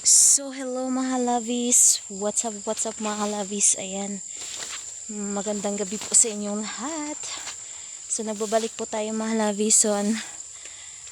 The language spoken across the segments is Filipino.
So, hello mga lovies. What's up mga lovies? Ayan. Magandang gabi po sa inyong lahat. So, nagbabalik po tayo mga lovies. So,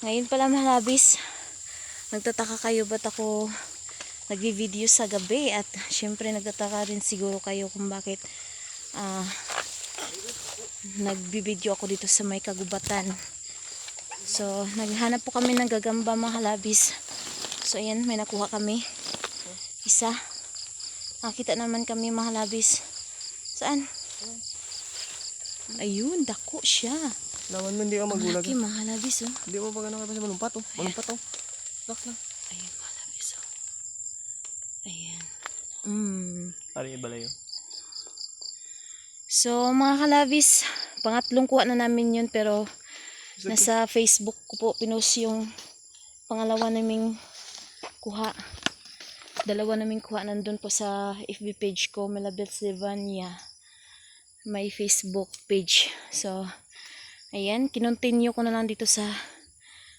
ngayon pala mga lovies, nagtataka kayo ba't ako nagvi-video sa gabi? At syempre, nagtataka rin siguro kayo kung bakit nagvi-video ako dito sa may kagubatan. So, naghanap po kami ng gagamba mga lovies. So, ayan, may nakuha kami. Isa. Nakita naman kami mga labis. Saan? Ayun, dako siya. Lawan mo, hindi ka magulag. Malaki mga labis, oh. Hindi mo pa ganun kasi malumpat, oh. Malumpat, oh. Lak lang. Ayun, mga labis, oh. Ayan. Pari ibalay yun. So, mga kalabis, pangatlong kuha na namin yun, pero nasa Facebook ko po pinost yung pangalawa naming kuha. Dalawa naming kuha nandun po sa FB page ko, Melabel Silvania. May Facebook page. So, ayan, kinontinue ko na lang dito sa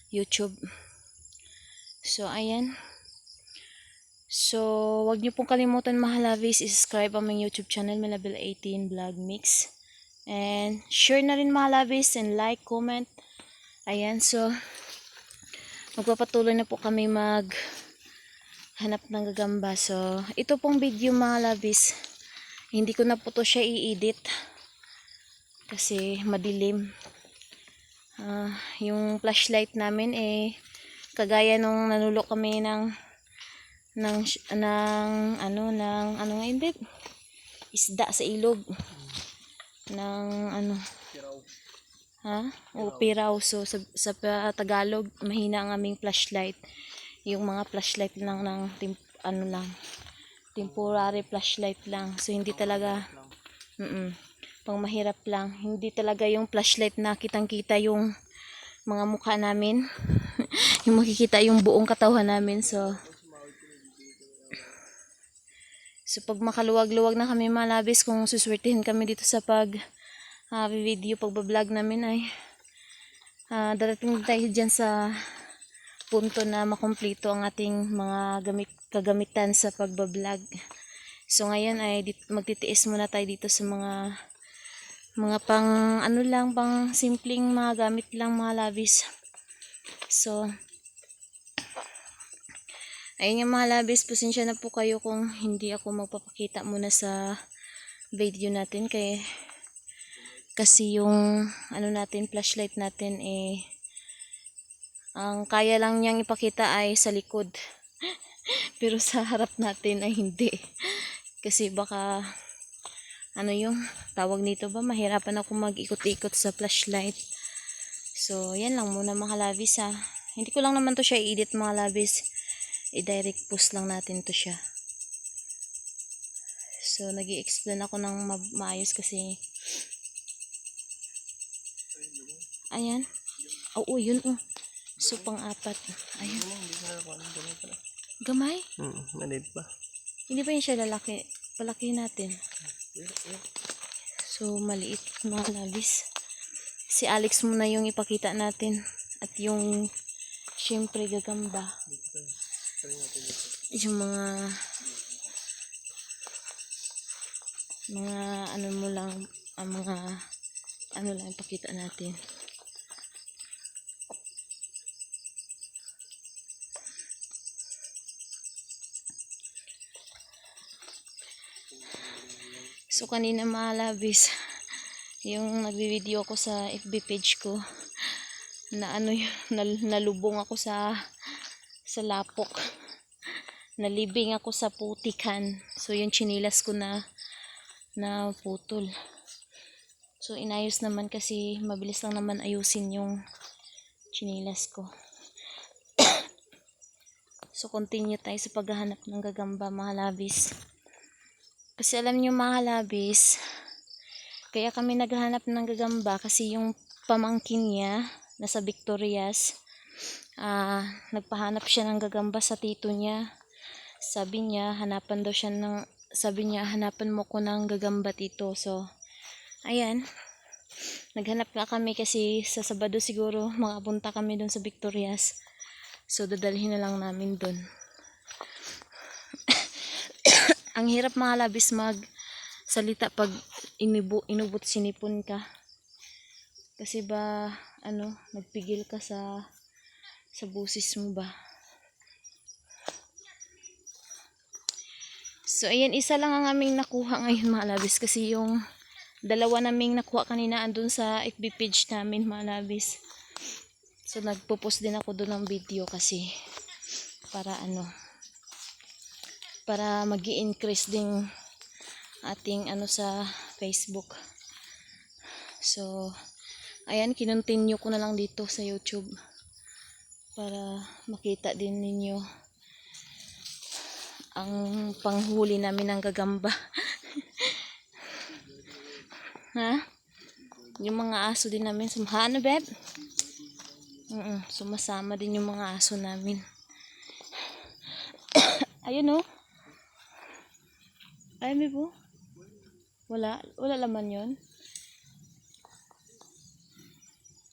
YouTube. So, ayan. So, wag niyo pong kalimutan mga lovies, i-subscribe ang mga YouTube channel, Melabel 18 Vlog Mix. And share na rin mga lovies and like, comment. Ayan, so magpapatuloy na po kami hanap ng gagamba. So, ito pong video mga lovies, hindi ko na po to siya i-edit kasi madilim. Yung flashlight namin kagaya nung nanulok kami ng hindi isda sa ilog ng piraw. So sa Tagalog mahina ang aming flashlight. Yung mga flashlight lang ng temporary flashlight lang. So hindi talaga pang mahirap lang. Hindi talaga yung flashlight na kitang-kita yung mga mukha namin. Yung makikita yung buong katawan namin. So pag makaluwag-luwag na kami mga labis, kung suswertihin kami dito sa video, pagbablog namin ay darating tayo dyan sa punto na makumpleto ang ating mga kagamitan sa pagbablog. So ngayon ay magtitiis muna tayo dito sa mga pang pang simpleng mga gamit lang mga labis. So ayun yung mga labis, pasensya na po kayo kung hindi ako magpapakita muna sa video natin kasi yung natin, flashlight natin ang kaya lang niyang ipakita ay sa likod. Pero sa harap natin ay hindi. Kasi baka yung tawag nito ba, mahirapan ako mag-ikot-ikot sa flashlight. So yan lang muna mga labis ha. Hindi ko lang naman to siya i-edit mga labis. I-direct post lang natin to siya. So nag-i-explain ako ng maayos kasi ayan. Oo, yun oh. So pang-apat. Ayan. Gamay? Maliit pa. Hindi pa yun siya lalaki. Palaki natin. So maliit mga labis. Si Alex muna yung ipakita natin. At yung syempre gagamba. Yung mga mo lang, lang ipakita natin. So kanina mga labis, yung nagbi-video ako sa FB page ko na nalubong ako sa lapok. Nalibing ako sa putikan. So yung chinilas ko na putol. So inayos naman kasi mabilis lang naman ayusin yung chinilas ko. So continue tayo sa paghahanap ng gagamba mga labis. Kasi alam nyo mga labis, kaya kami naghahanap ng gagamba kasi yung pamangkin niya nasa Victorias, nagpahanap siya ng gagamba sa tito niya. Sabi niya hanapan mo ko ng gagamba tito. So ayan, naghanap nga kami kasi sa Sabado siguro makapunta kami doon sa Victorias. So dadalhin na lang namin doon. ang hirap mga labis salita pag inubot sinipon ka. Kasi ba, nagpigil ka sa busis mo ba. So, ayan, isa lang ang aming nakuha ngayon mga labis. Kasi yung dalawa naming nakuha kanina andun sa FB page namin mga labis. So, nagpo-post din ako doon ng video kasi para magi-increase din ating sa Facebook. So, ayan, kinontinue ko na lang dito sa YouTube para makita din ninyo ang panghuli namin ng gagamba. Ha? Yung mga aso din namin. Ano, babe? Sumasama din yung mga aso namin. Ayun, oh. Ay, may po. Wala laman yon.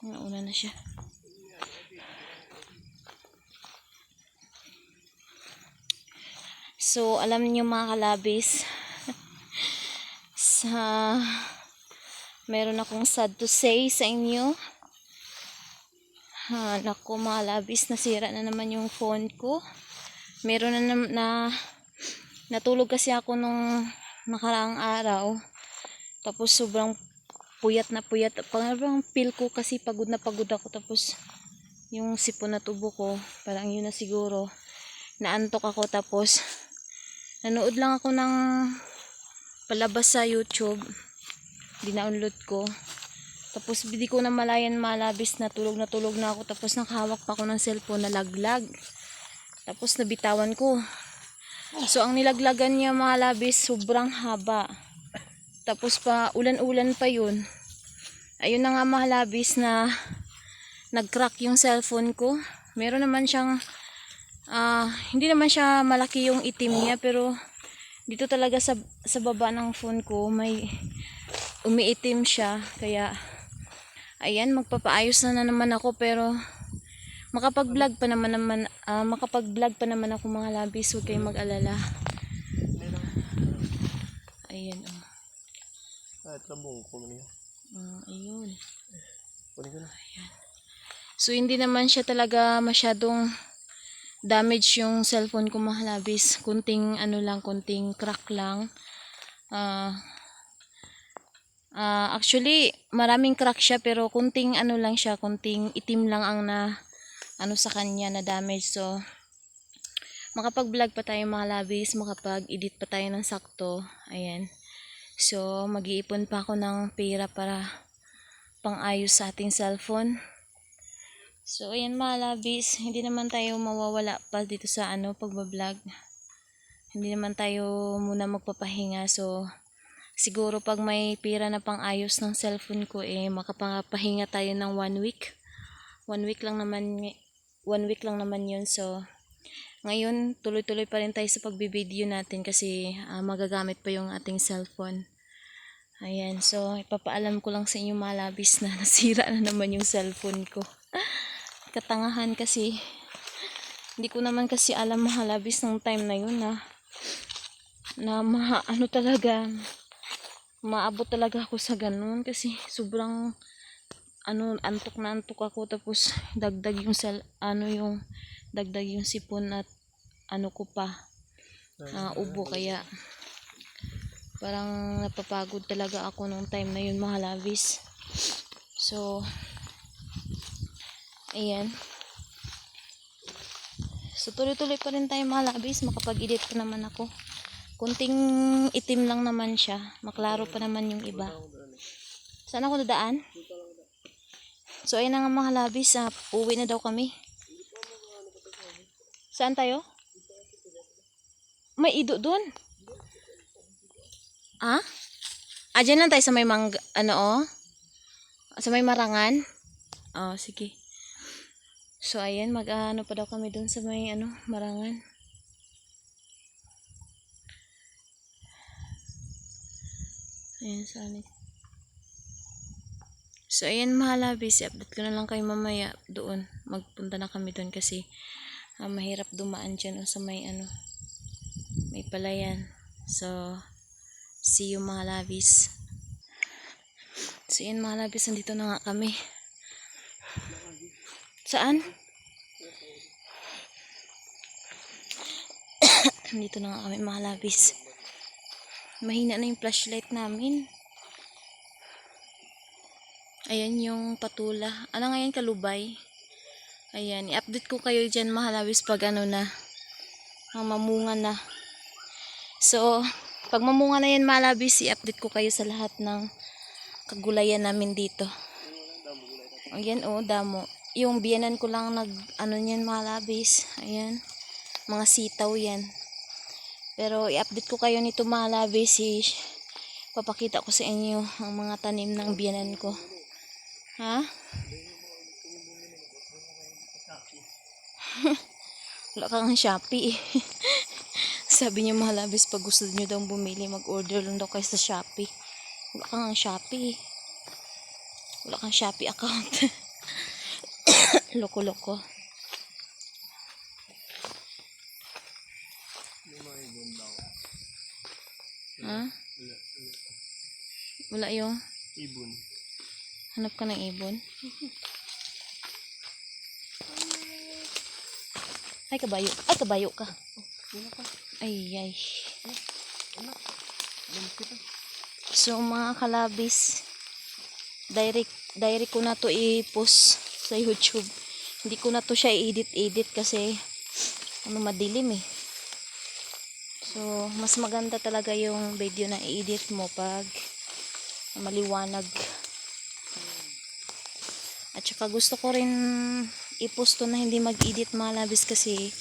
Nauna na siya. So, alam niyo mga kalabis, meron akong sad to say sa inyo. Naku mga labis, nasira na naman yung phone ko. Meron natulog kasi ako nung nakaraang araw. Tapos sobrang puyat na puyat. Parang feel ko kasi pagod na pagod ako. Tapos yung sipon na tubo ko, parang yun na siguro. Naantok ako tapos nanood lang ako ng palabas sa YouTube. Dinaunload ko. Tapos hindi ko na malayan malabis na tulog na ako. Tapos nakahawak pa ako ng cellphone na laglag. Tapos nabitawan ko. So ang nilaglagan niya malabis sobrang haba. Tapos pa ulan-ulan pa yun. Ayun na nga malabis na nag-crack yung cellphone ko. Meron naman siyang hindi naman siya malaki yung itim niya pero dito talaga sa baba ng phone ko may umiitim siya. Kaya ayan, magpapaayos na naman ako pero makapag-vlog pa naman ako mga labis, huwag kayong mag-alala. Ayan, oh. Trabong ko man yun. Ayun. Kunin ko na. Ayan. So hindi naman siya talaga masyadong damage yung cellphone ko mga labis. Kunting kunting crack lang. Actually, maraming crack siya pero kunting lang siya, kunting itim lang ang sa kanya na damage. So, makapag-vlog pa tayo mga labis, makapag-edit pa tayo ng sakto. Ayan. So, mag-iipon pa ako ng pera para pang-ayos sa ating cellphone. So, ayan mga labis, hindi naman tayo mawawala pa dito sa pagbablog. Hindi naman tayo muna magpapahinga. So, siguro pag may pera na pang-ayos ng cellphone ko, makapahinga tayo ng 1 week. 1 week lang naman yun. So, ngayon, tuloy-tuloy pa rin tayo sa pagbibideo natin kasi magagamit pa yung ating cellphone. Ayan, so ipapaalam ko lang sa inyo mga labis na nasira na naman yung cellphone ko. Katangahan kasi, hindi ko naman kasi alam mga labis ng time na yun na talaga, maabot talaga ako sa ganun kasi sobrang antok na antok ako tapos dagdag yung dagdag yung sipon at ko pa ubo kaya parang napapagod talaga ako nung time na yun mga labis. So ayan, so tuloy-tuloy pa rin tayo mga labis, makapag-edit pa naman ako. Kunting itim lang naman siya, maklaro pa naman yung iba. Saan ako dadaan? So ayun na nga mga labis, uwi na daw kami. Saan tayo? May ido dun. Dyan lang tayo sa may sa may marangan. Sige. So ayan, pa daw kami dun sa may marangan. Ayan, saan. So ayan mga labis, update ko na lang kayo mamaya doon. Magpunta na kami doon kasi mahirap dumaan dyan sa may may palayan. So, see you mga labis. So, yun mga labis, nandito na nga kami. Saan? Nandito na nga kami mga labis. Mahina na yung flashlight namin. Ayan yung patula. Ano nga yan, kalubay? Ayan, i-update ko kayo dyan mga labis pag ano na, mamunga na. So, pag mamunga na yan mga labis, i-update ko kayo sa lahat ng kagulayan namin dito. Ayan damo. Yung biyanan ko lang nag, ano yan mga labis. Ayan, mga sitaw yan. Pero i-update ko kayo nito mga labis, papakita ko sa inyo ang mga tanim ng biyanan ko. Ha? Wala kang Shopee. Sabi niya mga labis, pag gusto niyo daw bumili, mag-order lang daw kayo sa Shopee. Wala kang Shopee. Wala kang Shopee account. Loko-loko. Ha? Wala yung Ibon. hanap ka ng ibon. Ay, kabayo. Ay, kabayo ka. Ay, ay. So, mga kalabis, direct ko na to i-post sa YouTube. Hindi ko na to siya i-edit kasi madilim eh. So, mas maganda talaga yung video na i-edit mo pag maliwanag. At saka gusto ko rin i-post to na hindi mag-edit mga labis kasi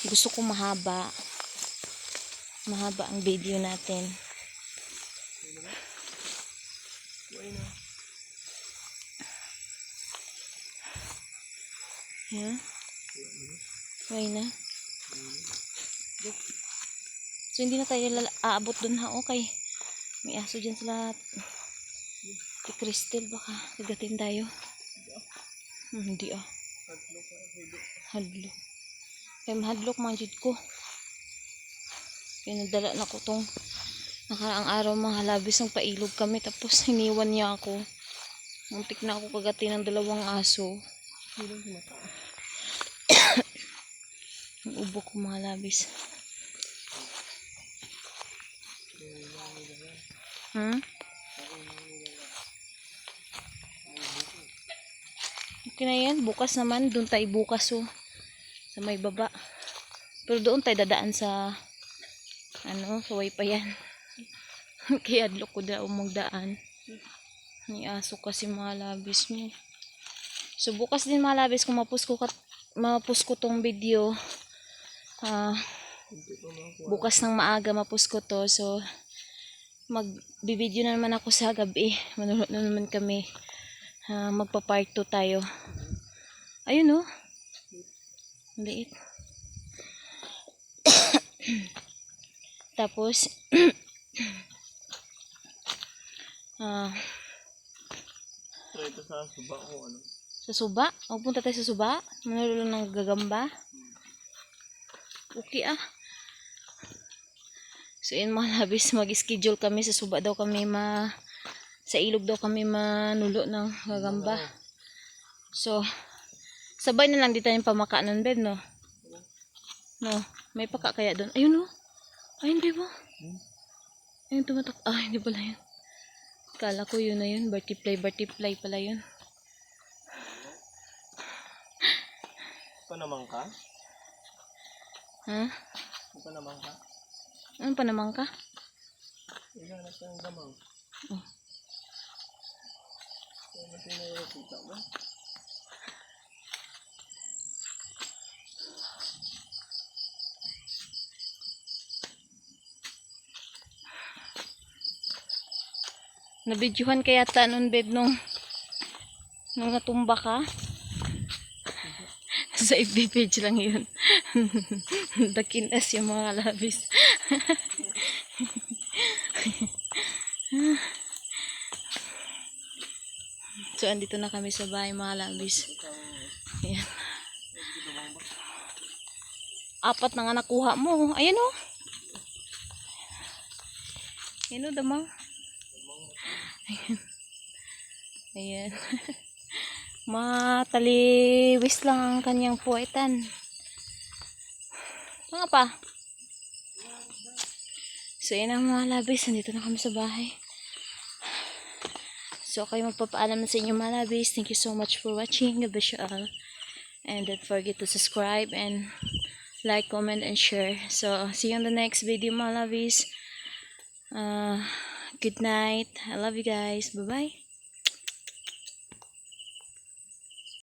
gusto ko mahaba ang video natin. Yeah? Why na? So hindi na tayo aabot dun ha, okay. May aso dyan sila. Kay Crystal, baka kagatin tayo. Hindi ah. Hadlok. Kaya mahadlok mga jud ko. Kaya nagdala na ko tong nakaraang araw mga labis ng pailog kami tapos hiniwan niya ako. Muntik na ako kagatin ng 2 aso. Ang ubo ko mga labis. Okay na yan. Bukas naman. Doon tayo bukas sa may baba. Pero doon tayo dadaan sa sa wifi yan. Kaya adlok ko daw magdaan. May aso kasi mga labis niya. So bukas din mga labis kung mapus ko tong video. Bukas ng maaga mapus ko to. So magbibideo na naman ako sa gabi. Manunod na naman kami. Magpa-part 2 tayo. Ayun liit. Tapos Ito sa suba ko ano. sa suba? Magpunta tayo sa suba? Manulong ng gagamba? Okay ah. So yun mga labis, mag-schedule kami sa suba daw kami sa ilog daw kami manulo ng gagamba. So sabay na lang dito yung pamaka nun bed no? No, may paka kaya doon. Ayun ayun di ba? Ayun tumatak. Hindi pala yun. Kala ko yun na yun. Butterfly pala yun. Panamang ka? Ha? Panamang ka? Ano pa naman ka? Ihanap ka ng gamang. Ano pinakita mo? Nabidyohan kaya ta nun babe nung natumba ka? Sa FB page lang yun. Dakinas yung mga labis. So andito na kami sa bahay mga labis. Ayan. 4 na nga nakuha mo. Ayan Ano damang? Ayan. Mataliwis lang ang kanyang puwetan. Mga pa. So, yun ang mga labis. Nandito na kami sa bahay. So, kayo magpapaalam na sa inyo mga labis. Thank you so much for watching. God bless you all. And don't forget to subscribe and like, comment, and share. So, see you on the next video mga labis. Good night. I love you guys. Bye-bye.